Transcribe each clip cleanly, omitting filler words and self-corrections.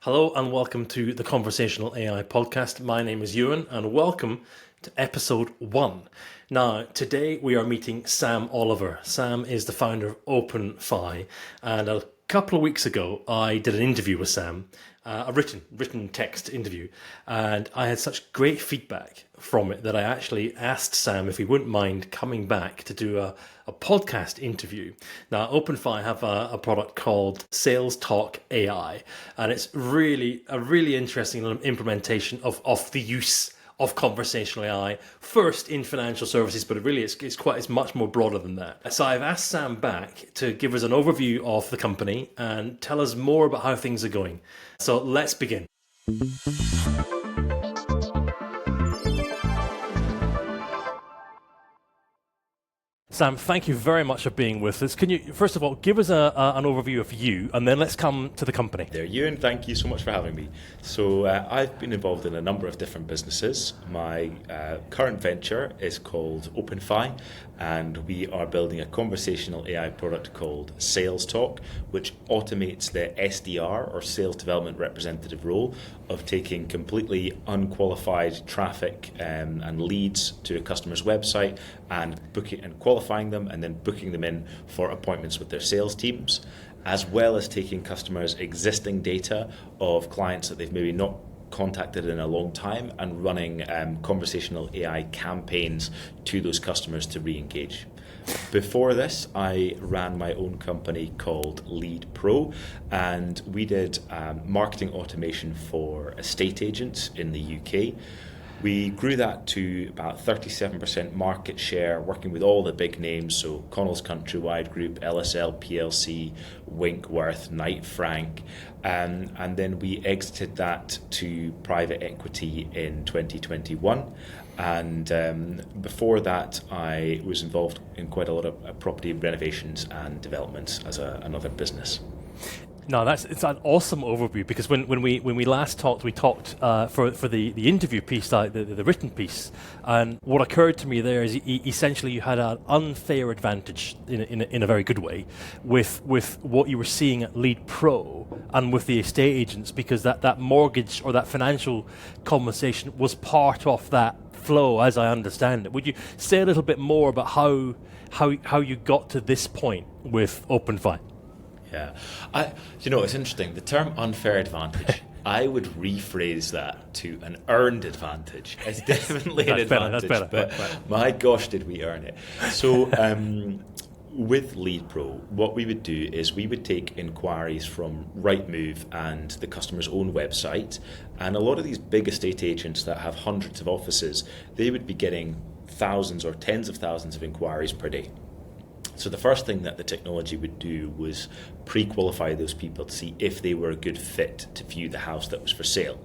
Hello and welcome to the Conversational AI podcast. My name is Ewan and welcome to episode 1. Now, today we are meeting Sam Oliver. Sam is the founder of OpenFi, and a couple of weeks ago I did an interview with Sam, a written text interview, and I had such great feedback from it that I actually asked Sam if he wouldn't mind coming back to do a podcast interview. Now, OpenFi have a product called SalesTalk AI, and it's really a really interesting implementation of the use of conversational AI, first in financial services, but it's much more broader than that. So I've asked Sam back to give us an overview of the company and tell us more about how things are going. So let's begin. Sam, thank you very much for being with us. Can you, first of all, give us an overview of you, and then let's come to the company. There, Ewan, thank you so much for having me. So I've been involved in a number of different businesses. My current venture is called OpenFi, and we are building a conversational AI product called SalesTalk, which automates the SDR, or Sales Development Representative role, of taking completely unqualified traffic and leads to a customer's website and booking and qualifying them and then booking them in for appointments with their sales teams, as well as taking customers' existing data of clients that they've maybe not contacted in a long time and running conversational AI campaigns to those customers to re-engage. Before this, I ran my own company called Lead Pro, and we did marketing automation for estate agents in the UK. We grew that to about 37% market share, working with all the big names, so Connell's Countrywide Group, LSL PLC, Winkworth, Knight Frank, and then we exited that to private equity in 2021. And before that, I was involved in quite a lot of property renovations and developments as another business. No, it's an awesome overview, because when we last talked, we talked for the interview piece, the written piece, and what occurred to me there is essentially you had an unfair advantage in a very good way with what you were seeing at Lead Pro and with the estate agents, because that mortgage or that financial conversation was part of that flow, as I understand it. Would you say a little bit more about how you got to this point with OpenFi? Yeah, it's interesting. The term unfair advantage, I would rephrase that to an earned advantage. It's definitely an advantage, that's better. But my gosh, did we earn it. So with Lead Pro, what we would do is we would take inquiries from Rightmove and the customer's own website, and a lot of these big estate agents that have hundreds of offices, they would be getting thousands or tens of thousands of inquiries per day. So the first thing that the technology would do was pre-qualify those people to see if they were a good fit to view the house that was for sale.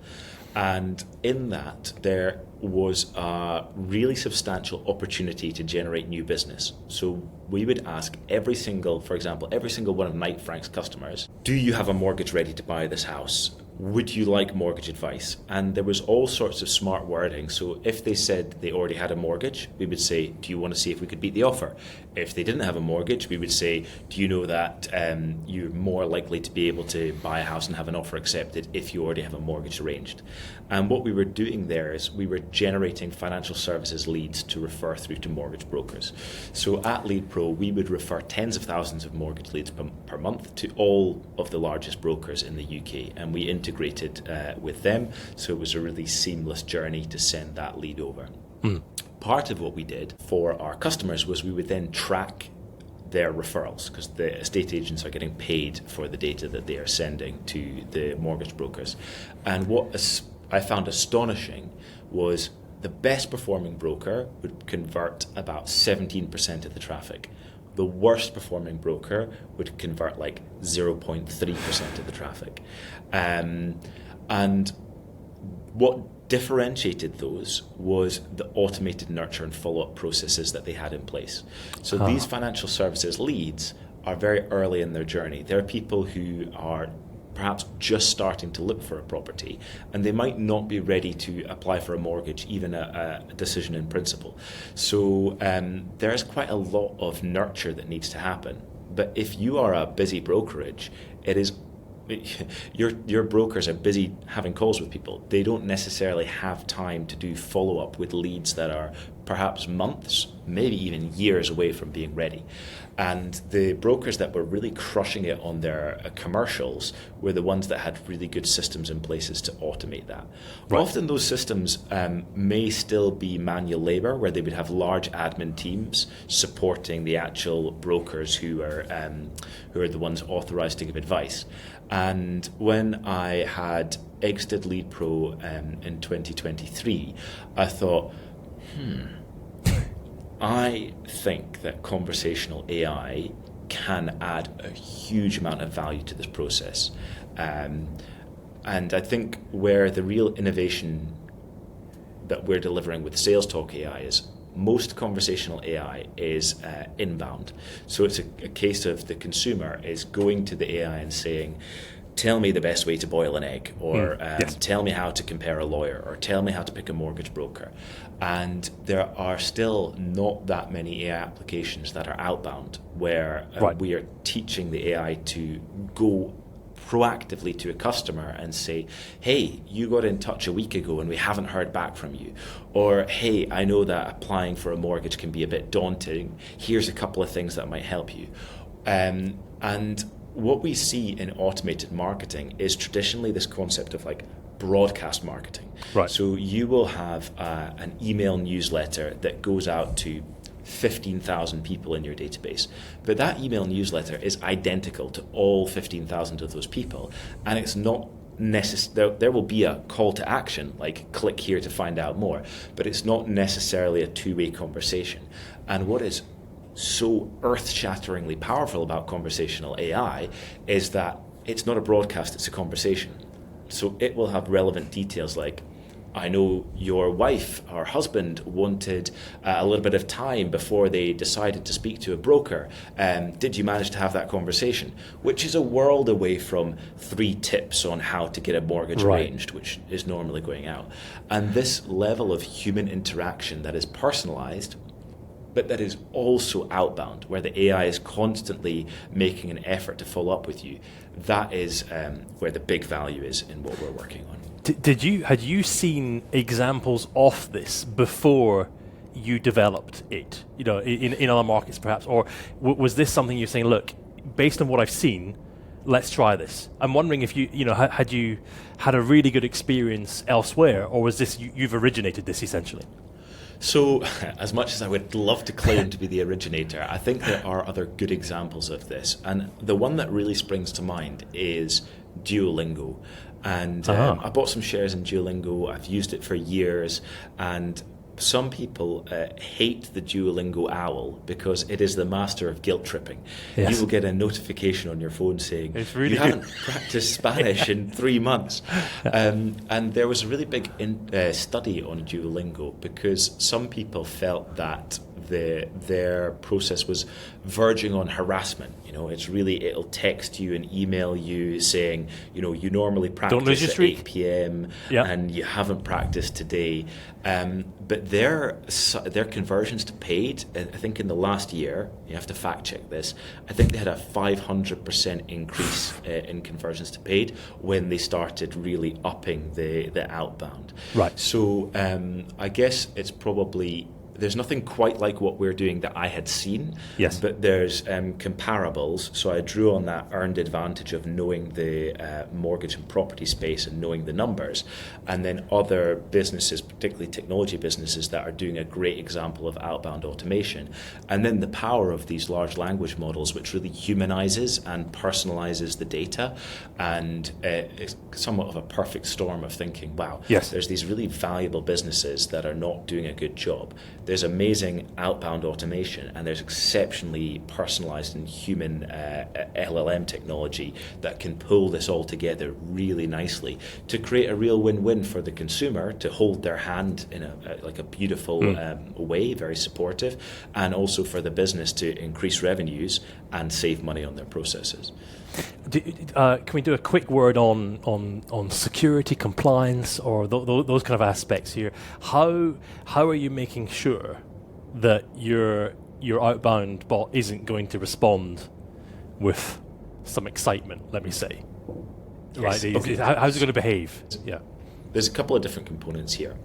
And in that, there was a really substantial opportunity to generate new business. So we would ask every single one of Knight Frank's customers, do you have a mortgage ready to buy this house? Would you like mortgage advice? And there was all sorts of smart wording. So if they said they already had a mortgage, we would say, do you want to see if we could beat the offer? If they didn't have a mortgage, we would say, do you know that you're more likely to be able to buy a house and have an offer accepted if you already have a mortgage arranged? And what we were doing there is we were generating financial services leads to refer through to mortgage brokers. So at Lead Pro, we would refer tens of thousands of mortgage leads per month to all of the largest brokers in the UK, and we integrated with them, so it was a really seamless journey to send that lead over. Part of what we did for our customers was we would then track their referrals, because the estate agents are getting paid for the data that they are sending to the mortgage brokers. And what I found astonishing was the best performing broker would convert about 17% of the traffic. The worst performing broker would convert like 0.3% of the traffic. And what differentiated those was the automated nurture and follow-up processes that they had in place. So these financial services leads are very early in their journey. They're people who are perhaps just starting to look for a property, and they might not be ready to apply for a mortgage, even a decision in principle. So there's quite a lot of nurture that needs to happen. But if you are a busy brokerage, it is your brokers are busy having calls with people. They don't necessarily have time to do follow-up with leads that are perhaps months, maybe even years away from being ready. And the brokers that were really crushing it on their commercials were the ones that had really good systems in places to automate that. Right. Often those systems may still be manual labor, where they would have large admin teams supporting the actual brokers who are the ones authorized to give advice. And when I had exited Lead Pro in 2023, I thought, I think that conversational AI can add a huge amount of value to this process. And I think where the real innovation that we're delivering with SalesTalk AI is, most conversational AI is inbound. So it's a case of the consumer is going to the AI and saying, tell me the best way to boil an egg, or tell me how to compare a lawyer, or tell me how to pick a mortgage broker. And there are still not that many AI applications that are outbound, where we are teaching the AI to go proactively to a customer and say, hey, you got in touch a week ago and we haven't heard back from you. Or, hey, I know that applying for a mortgage can be a bit daunting. Here's a couple of things that might help you. And what we see in automated marketing is traditionally this concept of like broadcast marketing. Right. So you will have an email newsletter that goes out to 15,000 people in your database. But that email newsletter is identical to all 15,000 of those people. And it's not necessary. There will be a call to action, like click here to find out more, but it's not necessarily a two-way conversation. And what is so earth-shatteringly powerful about conversational AI is that it's not a broadcast, it's a conversation. So it will have relevant details like, I know your wife or husband wanted a little bit of time before they decided to speak to a broker. Did you manage to have that conversation? Which is a world away from 3 tips on how to get a mortgage arranged, which is normally going out. And this level of human interaction that is personalized, but that is also outbound, where the AI is constantly making an effort to follow up with you, that is where the big value is in what we're working on. Had you seen examples of this before you developed it? You know, in other markets perhaps, or was this something you're saying? Look, based on what I've seen, let's try this. I'm wondering if you had a really good experience elsewhere, or was this you've originated this essentially? So, as much as I would love to claim to be the originator, I think there are other good examples of this. And the one that really springs to mind is Duolingo. And I bought some shares in Duolingo. I've used it for years. And some people hate the Duolingo owl because it is the master of guilt tripping. Yes. You will get a notification on your phone saying, you haven't practiced Spanish in 3 months. And there was a really big study on Duolingo because some people felt that their process was verging on harassment. You know, it'll text you and email you saying, you know, you normally practice at 8 p.m. and you haven't practiced today. But their conversions to paid, I think in the last year, you have to fact check this, I think they had a 500% increase in conversions to paid when they started really upping the outbound. Right. So I guess it's probably, there's nothing quite like what we're doing that I had seen, yes. But there's comparables. So I drew on that earned advantage of knowing the mortgage and property space and knowing the numbers. And then other businesses, particularly technology businesses, that are doing a great example of outbound automation. And then the power of these large language models, which really humanizes and personalizes the data. And it's somewhat of a perfect storm of thinking, wow, yes. There's these really valuable businesses that are not doing a good job. There's amazing outbound automation, and there's exceptionally personalized and human LLM technology that can pull this all together really nicely to create a real win-win for the consumer, to hold their hand in a beautiful way, very supportive, and also for the business to increase revenues and save money on their processes. Can we do a quick word on security, compliance, or those kind of aspects here? How are you making sure that your outbound bot isn't going to respond with some excitement, let me say? Yes. Right? Okay. How's it going to behave? Yeah. There's a couple of different components here.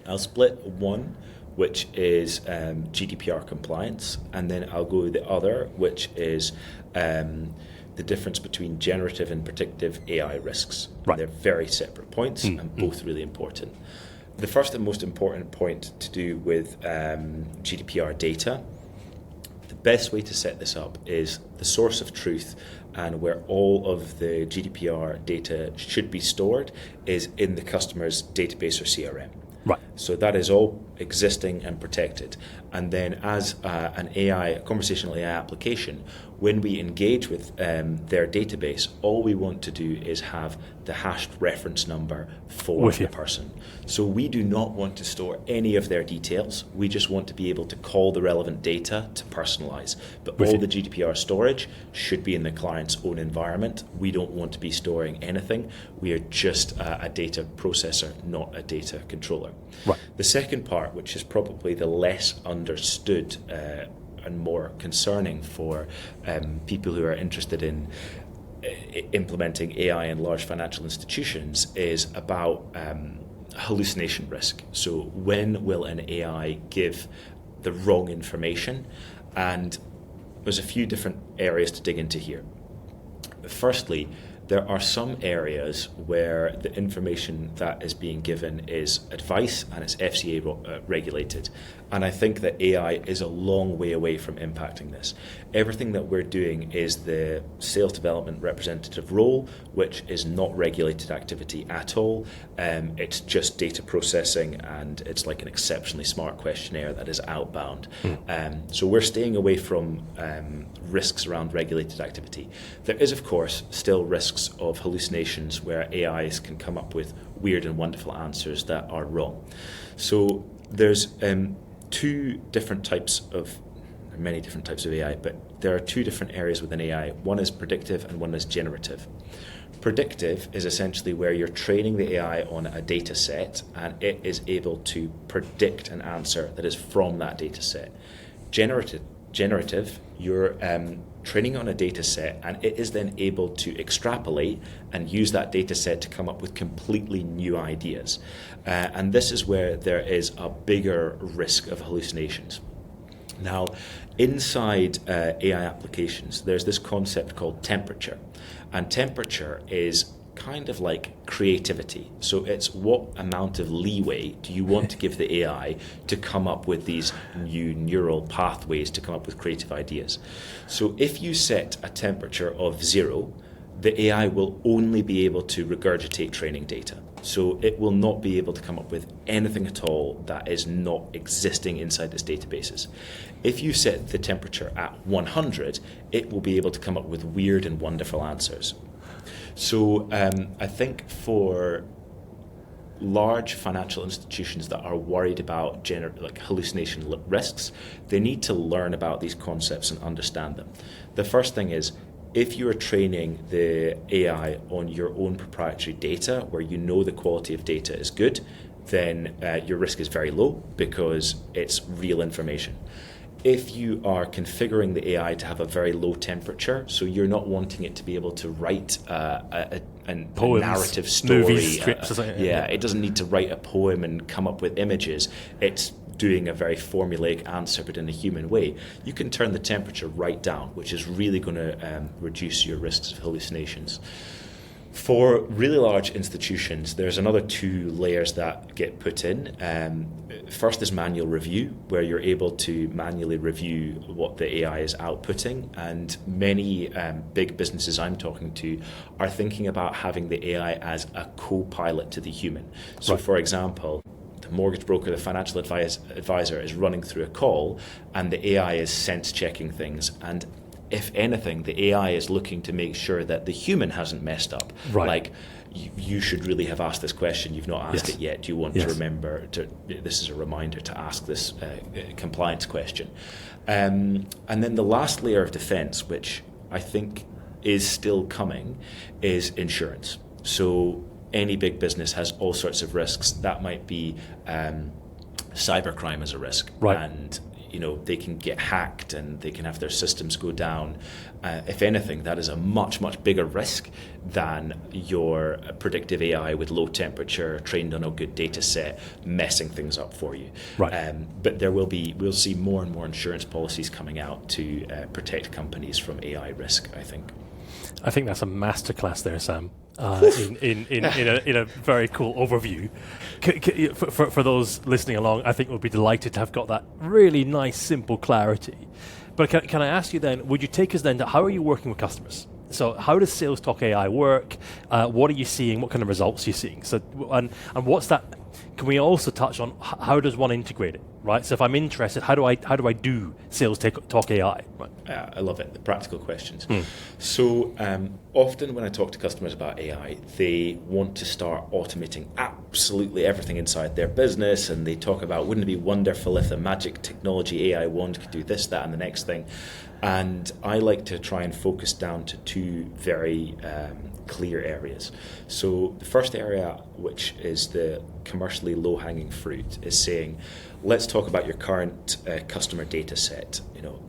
I'll split one, which is GDPR compliance, and then I'll go the other, which is the difference between generative and predictive AI risks. Right. They're very separate points and both really important. The first and most important point to do with GDPR data. The best way to set this up is the source of truth and where all of the GDPR data should be stored is in the customer's database or CRM. Right. So that is all existing and protected. And then as an AI, a conversational AI application, when we engage with their database, all we want to do is have the hashed reference number for the person. So we do not want to store any of their details. We just want to be able to call the relevant data to personalize. But all the GDPR storage should be in the client's own environment. We don't want to be storing anything. We are just a data processor, not a data controller. Right. The second part, which is probably the less understood and more concerning for people who are interested in implementing AI in large financial institutions, is about hallucination risk. So when will an AI give the wrong information? And there's a few different areas to dig into here. Firstly, there are some areas where the information that is being given is advice and it's FCA regulated. And I think that AI is a long way away from impacting this. Everything that we're doing is the sales development representative role, which is not regulated activity at all. It's just data processing, and it's like an exceptionally smart questionnaire that is outbound. So we're staying away from risks around regulated activity. There is, of course, still risks of hallucinations where AIs can come up with weird and wonderful answers that are wrong. So there's two different types of, many different types of AI, but there are two different areas within AI. One is predictive and one is generative. Predictive is essentially where you're training the AI on a data set and it is able to predict an answer that is from that data set. Generative, you're training on a data set and it is then able to extrapolate and use that data set to come up with completely new ideas. And this is where there is a bigger risk of hallucinations. Now, inside AI applications, there's this concept called temperature. And temperature is kind of like creativity. So it's what amount of leeway do you want to give the AI to come up with these new neural pathways to come up with creative ideas. So if you set a temperature of 0, the AI will only be able to regurgitate training data. So it will not be able to come up with anything at all that is not existing inside its databases. If you set the temperature at 100, it will be able to come up with weird and wonderful answers. So I think for large financial institutions that are worried about hallucination risks, they need to learn about these concepts and understand them. The first thing is, if you are training the AI on your own proprietary data, where you know the quality of data is good, then your risk is very low because it's real information. If you are configuring the AI to have a very low temperature, so you're not wanting it to be able to write a narrative story, movies, strips, or something. It doesn't need to write a poem and come up with images. It's doing a very formulaic answer, but in a human way. You can turn the temperature right down, which is really going to reduce your risks of hallucinations. For really large institutions, there's another 2 layers that get put in. First is manual review, where you're able to manually review what the AI is outputting. And many big businesses I'm talking to are thinking about having the AI as a co-pilot to the human. So, for example, the mortgage broker, the financial advisor is running through a call, and the AI is sense-checking things. And if anything, the AI is looking to make sure that the human hasn't messed up. Right. Like, you should really have asked this question. You've not asked it yet. Do you want to remember? This is a reminder to ask this compliance question. And then the last layer of defense, which I think is still coming, is insurance. So any big business has all sorts of risks. That might be cybercrime as a risk. Right. And they can get hacked and they can have their systems go down. If anything, that is a much, much bigger risk than your predictive AI with low temperature, trained on a good data set, messing things up for you. Right. But we'll see more and more insurance policies coming out to protect companies from AI risk, I think. I think that's a masterclass there, Sam. In a very cool overview. For those listening along, I think we'll be delighted to have got that really nice, simple clarity. But can I ask you then, would you take us then to how are you working with customers? So how does SalesTalk AI work? What are you seeing? What kind of results are you seeing? So and what's that? Can we also touch on how does one integrate it? Right. So if I'm interested, how do I do SalesTalk AI? Right. I love it. The practical questions. So often when I talk to customers about AI, they want to start automating absolutely everything inside their business, and they talk about, wouldn't it be wonderful if the magic technology AI wand could do this, that, and the next thing. And I like to try and focus down to two very clear areas. So the first area, which is the commercially low-hanging fruit, is saying, let's talk about your current customer data set.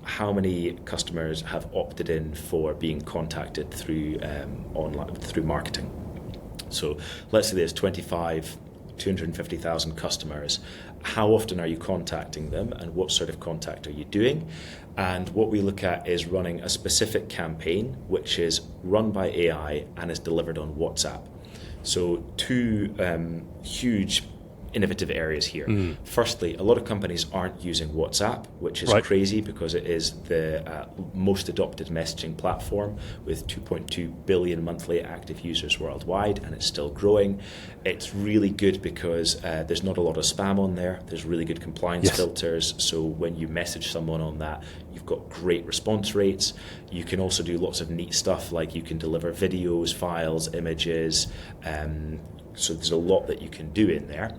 How many customers have opted in for being contacted through online, through marketing? So let's say there's 250,000 customers. How often are you contacting them, and what sort of contact are you doing? And what we look at is running a specific campaign, which is run by AI and is delivered on WhatsApp. So two huge innovative areas here. Firstly, a lot of companies aren't using WhatsApp, which is crazy because it is the most adopted messaging platform with 2.2 billion monthly active users worldwide, and it's still growing. It's really good because there's not a lot of spam on there. There's really good compliance filters. So when you message someone on that, you've got great response rates. You can also do lots of neat stuff, like you can deliver videos, files, images. So there's a lot that you can do in there.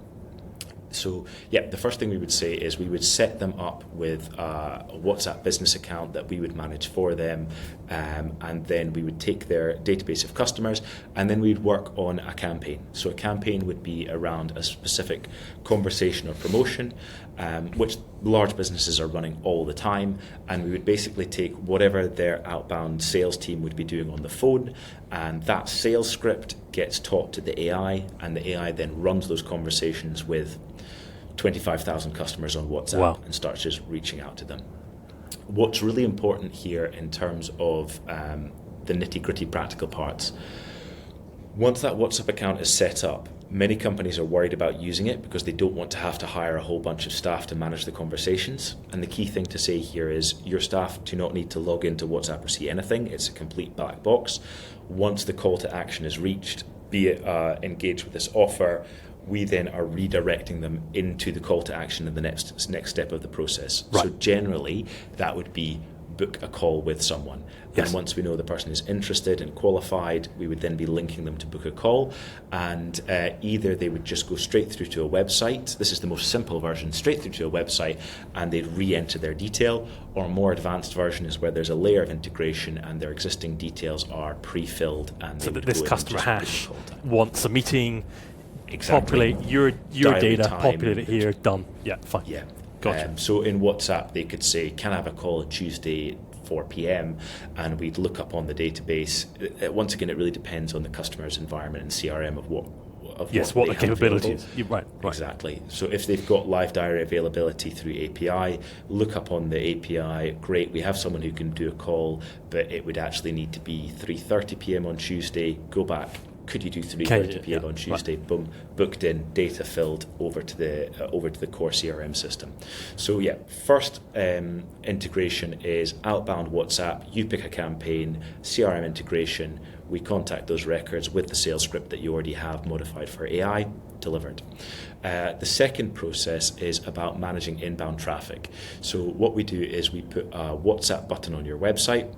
So the first thing we would say is we would set them up with a WhatsApp business account that we would manage for them, and then we would take their database of customers, and then we'd work on a campaign. So a campaign would be around a specific conversation or promotion, which large businesses are running all the time, and we would basically take whatever their outbound sales team would be doing on the phone, and that sales script gets taught to the AI, and the AI then runs those conversations with 25,000 customers on WhatsApp and starts just reaching out to them. What's really important here in terms of the nitty-gritty practical parts, once that WhatsApp account is set up, many companies are worried about using it because they don't want to have to hire a whole bunch of staff to manage the conversations. And the key thing to say here is your staff do not need to log into WhatsApp or see anything. It's a complete black box. Once the call to action is reached, be it engage with this offer, we then are redirecting them into the call to action in the next step of the process. So generally, that would be book a call with someone. And once we know the person is interested and qualified, we would then be linking them to book a call. And either they would just go straight through to a website. This is the most simple version, straight through to a website, and they'd re-enter their detail. Or a more advanced version is where there's a layer of integration and their existing details are pre-filled. And so that this customer hash wants a meeting. Exactly. Populate your data, populate it here, done. Yeah, fine. Yeah. Gotcha. So in WhatsApp, they could say, can I have a call on Tuesday, 4 p.m.? And we'd look up on the database. Once again, it really depends on the customer's environment and CRM of what the capability is. Right. Exactly. So if they've got live diary availability through API, look up on the API, great, we have someone who can do a call, but it would actually need to be 3:30 p.m. on Tuesday, go back. Could you do 3:30 p.m. on Tuesday? Boom, booked in, data filled over to the core CRM system. So first integration is outbound WhatsApp. You pick a campaign, CRM integration. We contact those records with the sales script that you already have modified for AI, delivered. The second process is about managing inbound traffic. So what we do is we put a WhatsApp button on your website.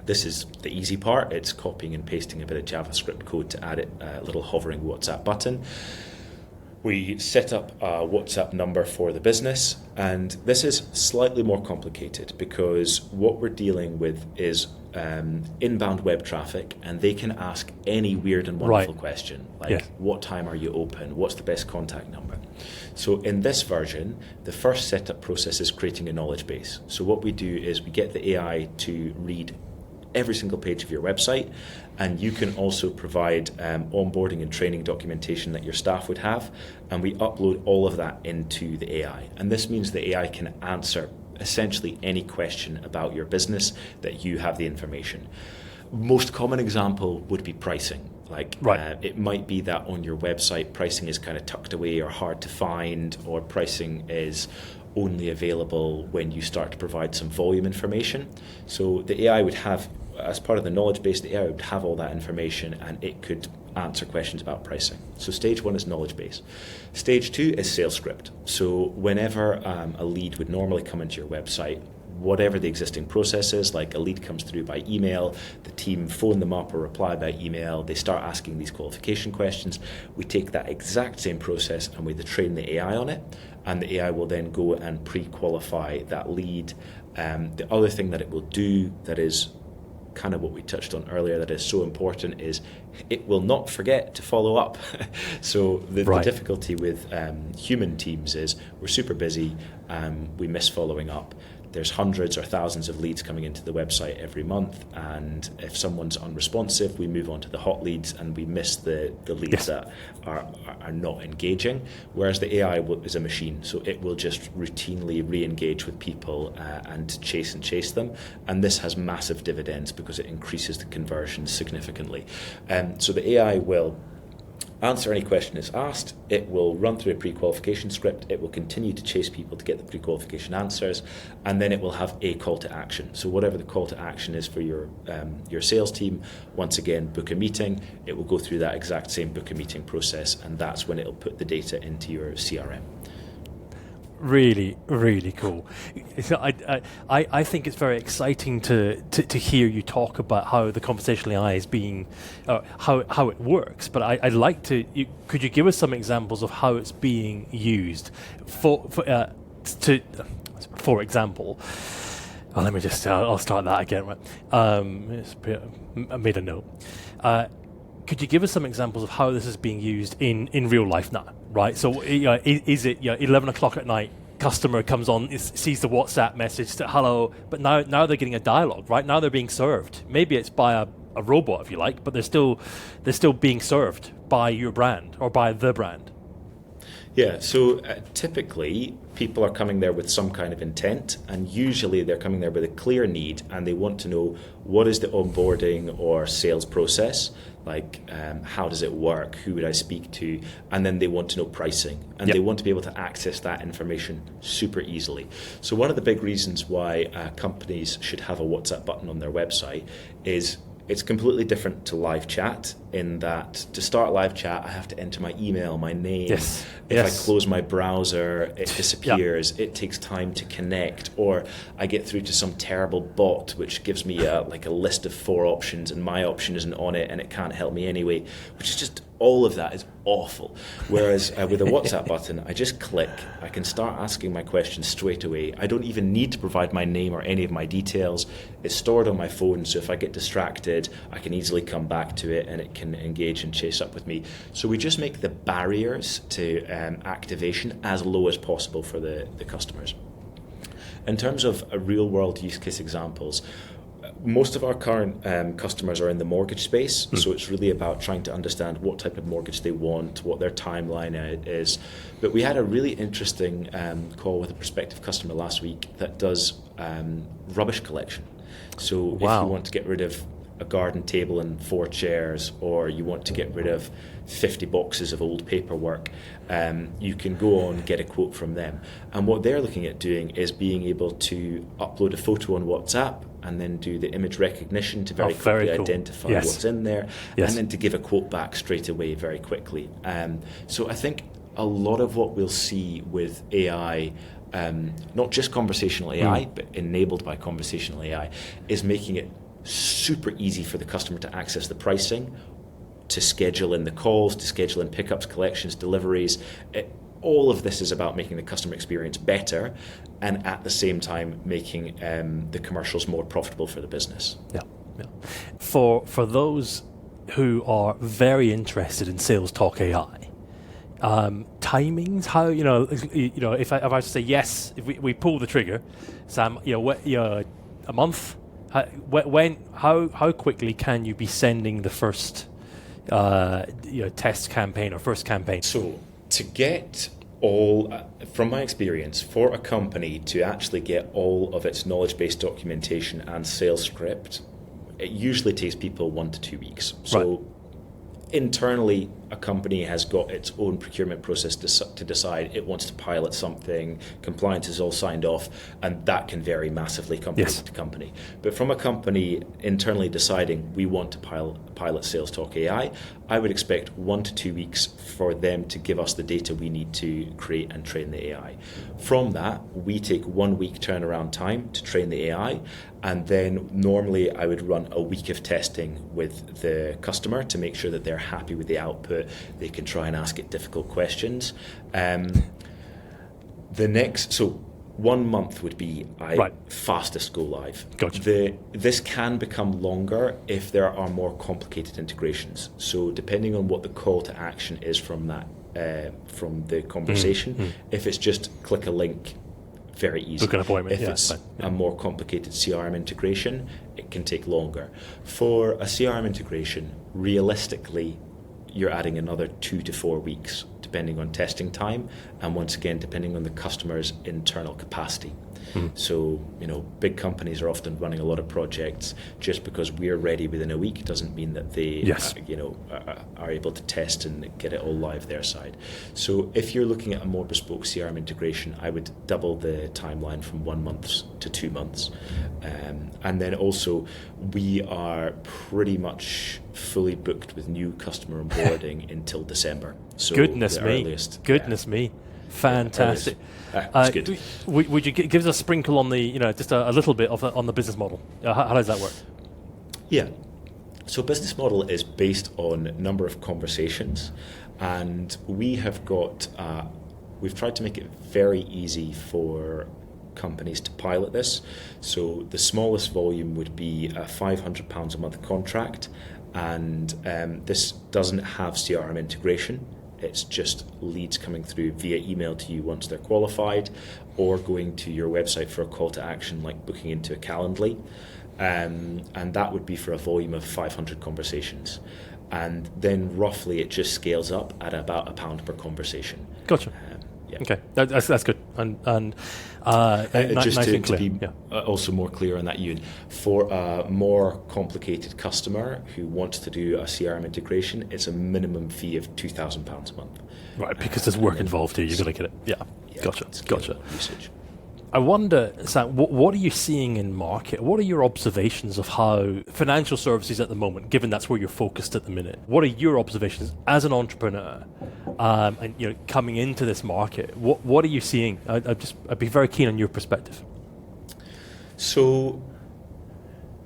This is the easy part. It's copying and pasting a bit of JavaScript code to add a little hovering WhatsApp button. We set up a WhatsApp number for the business, and this is slightly more complicated because what we're dealing with is inbound web traffic, and they can ask any weird and wonderful question, like what time are you open? What's the best contact number? So in this version, the first setup process is creating a knowledge base. So what we do is we get the AI to read every single page of your website, and you can also provide onboarding and training documentation that your staff would have, and we upload all of that into the AI. And this means the AI can answer essentially any question about your business that you have the information. Most common example would be pricing. It might be that on your website pricing is kind of tucked away or hard to find, or pricing is only available when you start to provide some volume information. So the AI would have, as part of the knowledge base, the AI would have all that information, and it could answer questions about pricing. So stage 1 is knowledge base. Stage 2 is sales script. So whenever a lead would normally come into your website, whatever the existing process is, like a lead comes through by email, the team phone them up or reply by email, they start asking these qualification questions. We take that exact same process and we train the AI on it, and the AI will then go and pre-qualify that lead. The other thing that it will do that is kind of what we touched on earlier that is so important is it will not forget to follow up. So the difficulty with human teams is we're super busy, we miss following up. There's hundreds or thousands of leads coming into the website every month, and if someone's unresponsive, we move on to the hot leads and we miss the leads that are not engaging, whereas the AI is a machine, so it will just routinely re-engage with people and chase them, and this has massive dividends because it increases the conversions significantly. So the AI will answer any question that's asked, it will run through a pre-qualification script, it will continue to chase people to get the pre-qualification answers, and then it will have a call to action. So whatever the call to action is for your sales team, once again, book a meeting, it will go through that exact same book a meeting process, and that's when it'll put the data into your CRM. Really, really cool. So I think it's very exciting to hear you talk about how the conversational AI is being, how it works. But I'd like could you give us some examples of how it's being used? For example, let me just, I'll start that again. I made a note. Could you give us some examples of how this is being used in real life now? Right, so is it 11 o'clock at night? Customer comes on, sees the WhatsApp message, hello, but now they're getting a dialogue. Right now they're being served. Maybe it's by a robot, if you like, but they're still being served by your brand or by the brand. Yeah, so typically people are coming there with some kind of intent, and usually they're coming there with a clear need, and they want to know what is the onboarding or sales process, like how does it work, who would I speak to, and then they want to know pricing, and they want to be able to access that information super easily. So one of the big reasons why companies should have a WhatsApp button on their website is it's completely different to live chat in that to start live chat, I have to enter my email, my name. If I close my browser, it disappears. It takes time to connect, or I get through to some terrible bot which gives me a list of 4 options and my option isn't on it and it can't help me anyway, which is just, all of that is awful. Whereas with a WhatsApp button, I just click, I can start asking my questions straight away. I don't even need to provide my name or any of my details. It's stored on my phone, so if I get distracted, I can easily come back to it and it can engage and chase up with me. So we just make the barriers to activation as low as possible for the customers. In terms of real world use case examples, most of our current customers are in the mortgage space, so it's really about trying to understand what type of mortgage they want, what their timeline is. But we had a really interesting call with a prospective customer last week that does rubbish collection. So if you want to get rid of a garden table and 4 chairs, or you want to get rid of 50 boxes of old paperwork, you can go on, get a quote from them. And what they're looking at doing is being able to upload a photo on WhatsApp and then do the image recognition to very quickly identify what's in there, and then to give a quote back straight away very quickly. So I think a lot of what we'll see with AI, not just conversational AI, but enabled by conversational AI, is making it super easy for the customer to access the pricing, to schedule in the calls, to schedule in pickups, collections, deliveries. All of this is about making the customer experience better, and at the same time making the commercials more profitable for the business. For those who are very interested in SalesTalk AI, timings, how if I was to say yes, if we pull the trigger, Sam, a month, how quickly can you be sending the first test campaign or first campaign? So to get all, from my experience, for a company to actually get all of its knowledge-based documentation and sales script, it usually takes people 1 to 2 weeks. So internally, a company has got its own procurement process to decide it wants to pilot something, compliance is all signed off, and that can vary massively company to company. But from a company internally deciding we want to pilot SalesTalk AI, I would expect 1 to 2 weeks for them to give us the data we need to create and train the AI. From that, we take 1 week turnaround time to train the AI, and then normally I would run a week of testing with the customer to make sure that they're happy with the output. They can try and ask it difficult questions. So 1 month would be fastest go live. Gotcha. This can become longer if there are more complicated integrations. So depending on what the call to action is from that, from the conversation, if it's just click a link, very easy. Book an appointment. If it's a more complicated CRM integration, it can take longer. For a CRM integration, realistically, you're adding another 2 to 4 weeks, depending on testing time, and once again, depending on the customer's internal capacity. So, big companies are often running a lot of projects. Just because we're ready within a week doesn't mean that they, are able to test and get it all live their side. So if you're looking at a more bespoke CRM integration, I would double the timeline from 1 month to 2 months. And then also, we are pretty much fully booked with new customer onboarding until December. So Goodness me. Fantastic. That's good. Would you give us a sprinkle on the, just a little bit on the business model? How does that work? Yeah. So business model is based on number of conversations, and we have got, we've tried to make it very easy for companies to pilot this. So the smallest volume would be a £500 a month contract, and this doesn't have CRM integration. It's just leads coming through via email to you once they're qualified, or going to your website for a call to action like booking into a Calendly. And that would be for a volume of 500 conversations. And then roughly it just scales up at about £1 per conversation. Gotcha. Okay, that's good. And just nice and to clear. be also more clear on that, Ewan, for a more complicated customer who wants to do a CRM integration, it's a minimum fee of £2,000 a month. Right, because there's work involved here. You've got to get it. Yeah. Gotcha. Usage. I wonder, Sam, what are you seeing in market? What are your observations of how financial services at the moment, given that's where you're focused at the minute? What are your observations as an entrepreneur, and coming into this market? What are you seeing? I'd be very keen on your perspective. So,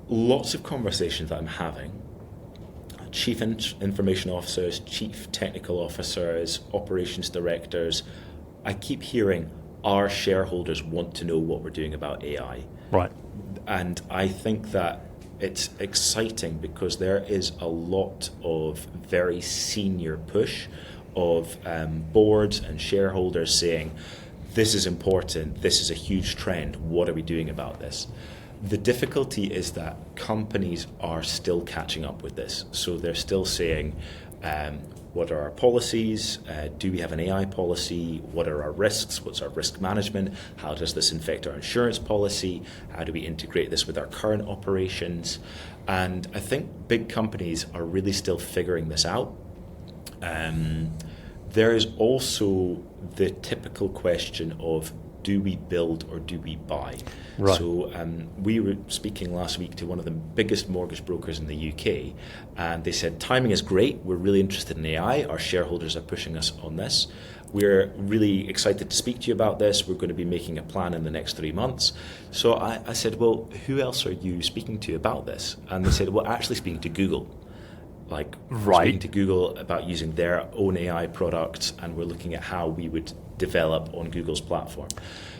lots of conversations that I'm having. Chief information officers, chief technical officers, operations directors. I keep hearing, our shareholders want to know what we're doing about AI. Right. And I think that it's exciting because there is a lot of very senior push of boards and shareholders saying, this is important, this is a huge trend, what are we doing about this? The difficulty is that companies are still catching up with this. So they're still saying, what are our policies? Do we have an AI policy? What are our risks? What's our risk management? How does this affect our insurance policy? How do we integrate this with our current operations? And I think big companies are really still figuring this out. There is also the typical question of, do we build or do we buy? Right. So we were speaking last week to one of the biggest mortgage brokers in the UK, and they said, timing is great, we're really interested in AI, our shareholders are pushing us on this. We're really excited to speak to you about this, we're going to be making a plan in the next 3 months. So I said, well, who else are you speaking to about this? And they said, well, actually speaking to Google. Like speaking to Google about using their own AI products, and we're looking at how we would develop on Google's platform.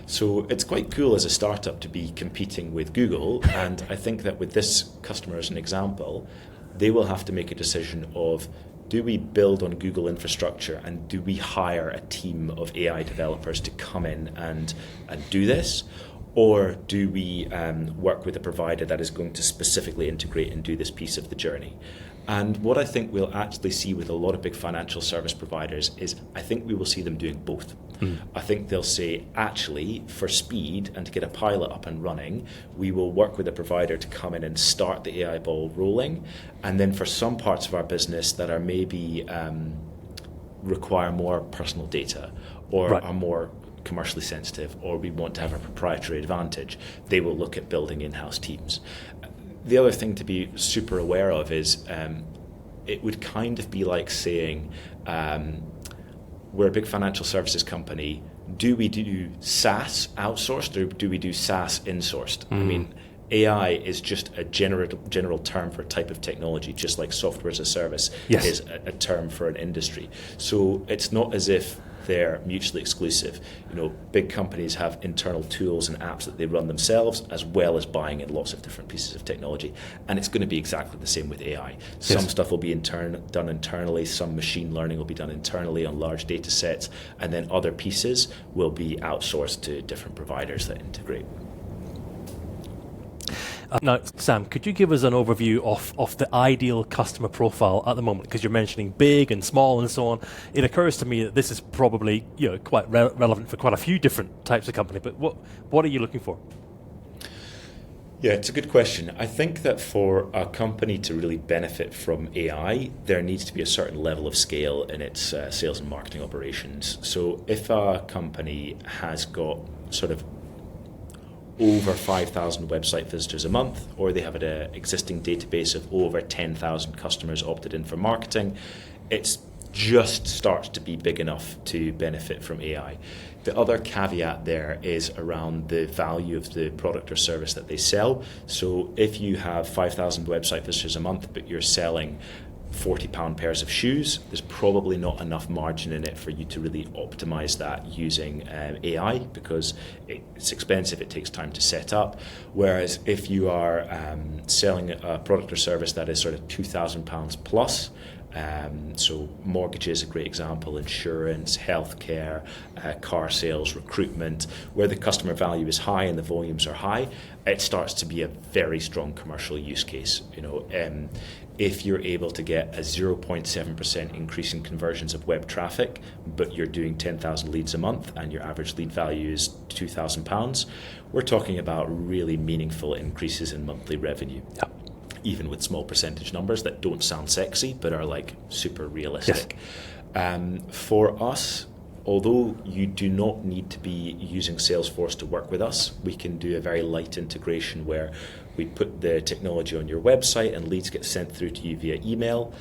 So it's quite cool as a startup to be competing with Google, and I think that with this customer as an example, they will have to make a decision of, do we build on Google infrastructure and do we hire a team of AI developers to come in and do this? Or do we work with a provider that is going to specifically integrate and do this piece of the journey? And what I think we'll actually see with a lot of big financial service providers is I think we will see them doing both. I think they'll say, actually, for speed and to get a pilot up and running, we will work with a provider to come in and start the AI ball rolling. And then for some parts of our business that are maybe require more personal data or are more commercially sensitive, or we want to have a proprietary advantage, they will look at building in-house teams. The other thing to be super aware of is it would kind of be like saying we're a big financial services company. Do we do SaaS outsourced or do we do SaaS insourced? I mean, AI is just a general term for a type of technology, just like software as a service is a term for an industry. So it's not as if they're mutually exclusive. You know, big companies have internal tools and apps that they run themselves, as well as buying in lots of different pieces of technology. And it's going to be exactly the same with AI. Some stuff will be done internally, some machine learning will be done internally on large data sets, and then other pieces will be outsourced to different providers that integrate. Now, Sam, could you give us an overview of the ideal customer profile at the moment? Because you're mentioning big and small and so on. It occurs to me that this is probably quite relevant for quite a few different types of company. But what are you looking for? Yeah, it's a good question. I think that for a company to really benefit from AI, there needs to be a certain level of scale in its sales and marketing operations. So if a company has got sort of over 5,000 website visitors a month, or they have an existing database of over 10,000 customers opted in for marketing, it just starts to be big enough to benefit from AI. The other caveat there is around the value of the product or service that they sell. So if you have 5,000 website visitors a month, but you're selling £40 pairs of shoes, there's probably not enough margin in it for you to really optimize that using AI, because it's expensive, it takes time to set up. Whereas if you are selling a product or service that is sort of £2,000 plus, so mortgages, a great example, insurance, healthcare, car sales, recruitment, where the customer value is high and the volumes are high, it starts to be a very strong commercial use case. If you're able to get a 0.7% increase in conversions of web traffic, but you're doing 10,000 leads a month and your average lead value is £2,000, we're talking about really meaningful increases in monthly revenue. Yeah. Even with small percentage numbers that don't sound sexy, but are like super realistic. Yes. For us, although you do not need to be using Salesforce to work with us, we can do a very light integration where we put the technology on your website and leads get sent through to you via email.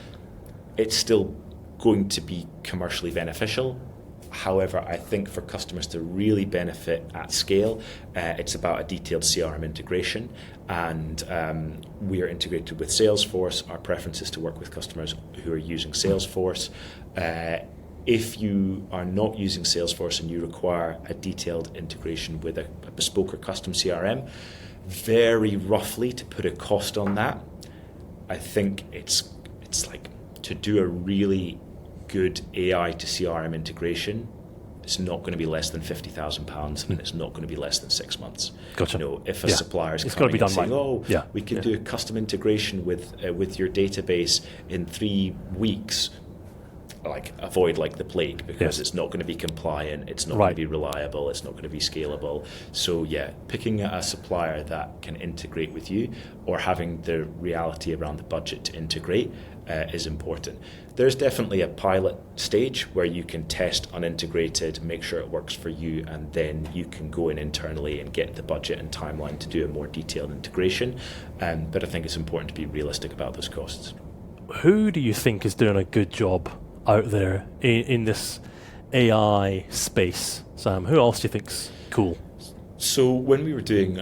It's still going to be commercially beneficial. However, I think for customers to really benefit at scale, it's about a detailed CRM integration. And we are integrated with Salesforce. Our preference is to work with customers who are using Salesforce. If you are not using Salesforce and you require a detailed integration with a bespoke or custom CRM, very roughly to put a cost on that, I think it's like to do a really good AI to CRM integration, it's not going to be less than £50,000 and it's not going to be less than 6 months. Gotcha. If a supplier is coming and saying, we can do a custom integration with your database in 3 weeks, avoid like the plague, because it's not going to be compliant, it's not going to be reliable, it's not going to be scalable. So picking a supplier that can integrate with you, or having the reality around the budget to integrate is important. There's definitely a pilot stage where you can test unintegrated, make sure it works for you, and then you can go in internally and get the budget and timeline to do a more detailed integration. But I think it's important to be realistic about those costs. Who do you think is doing a good job out there in this AI space, Sam? Who else do you think's cool? So when we were doing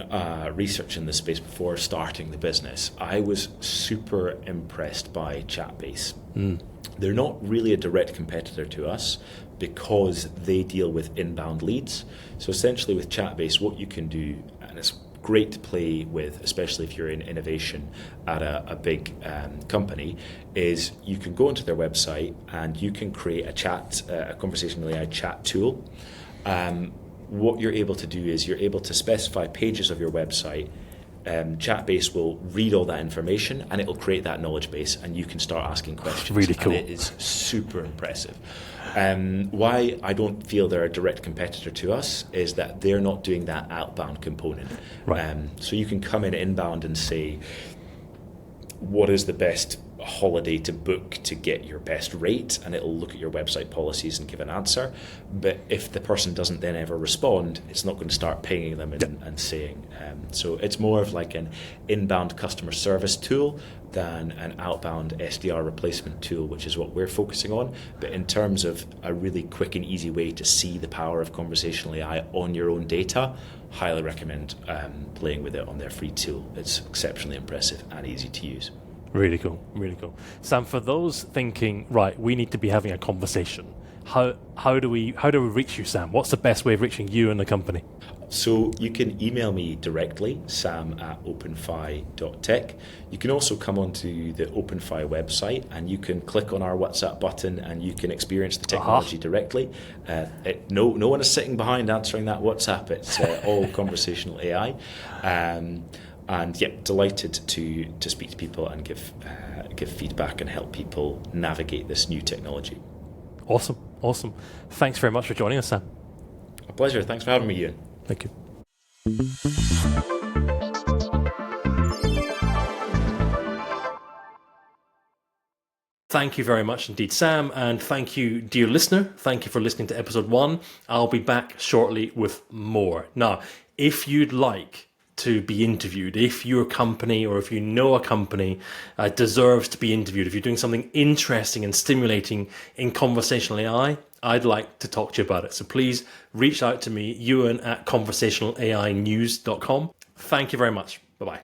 research in this space before starting the business, I was super impressed by Chatbase. They're not really a direct competitor to us because they deal with inbound leads. So essentially with Chatbase, what you can do, and it's great to play with, especially if you're in innovation at a big company, is you can go onto their website and you can create a conversational AI chat tool. What you're able to do is you're able to specify pages of your website. Chatbase will read all that information and it will create that knowledge base, and you can start asking questions. Really cool. And it is super impressive. Why I don't feel they're a direct competitor to us is that they're not doing that outbound component. Right. So you can come in inbound and say, what is the best holiday to book to get your best rate, and it'll look at your website policies and give an answer. But if the person doesn't then ever respond, it's not going to start pinging them and saying. So it's more of like an inbound customer service tool than an outbound SDR replacement tool, which is what we're focusing on. But in terms of a really quick and easy way to see the power of conversational AI on your own data, highly recommend playing with it on their free tool. It's exceptionally impressive and easy to use. Really cool, really cool. Sam, for those thinking, right, we need to be having a conversation, how do we reach you, Sam? What's the best way of reaching you and the company? So you can email me directly, sam@openfi.tech. You can also come onto the OpenFi website and you can click on our WhatsApp button and you can experience the technology directly. No one is sitting behind answering that WhatsApp. It's all conversational AI. And yeah, delighted to speak to people and give feedback and help people navigate this new technology. Awesome. Thanks very much for joining us, Sam. A pleasure. Thanks for having me, Ian. Thank you. Thank you very much indeed, Sam, and thank you, dear listener. Thank you for listening to episode 1. I'll be back shortly with more. Now, if you'd like to be interviewed, if your company or if you know a company deserves to be interviewed, if you're doing something interesting and stimulating in conversational AI, I'd like to talk to you about it. So please reach out to me, Ewan at conversationalainews.com. Thank you very much. Bye-bye.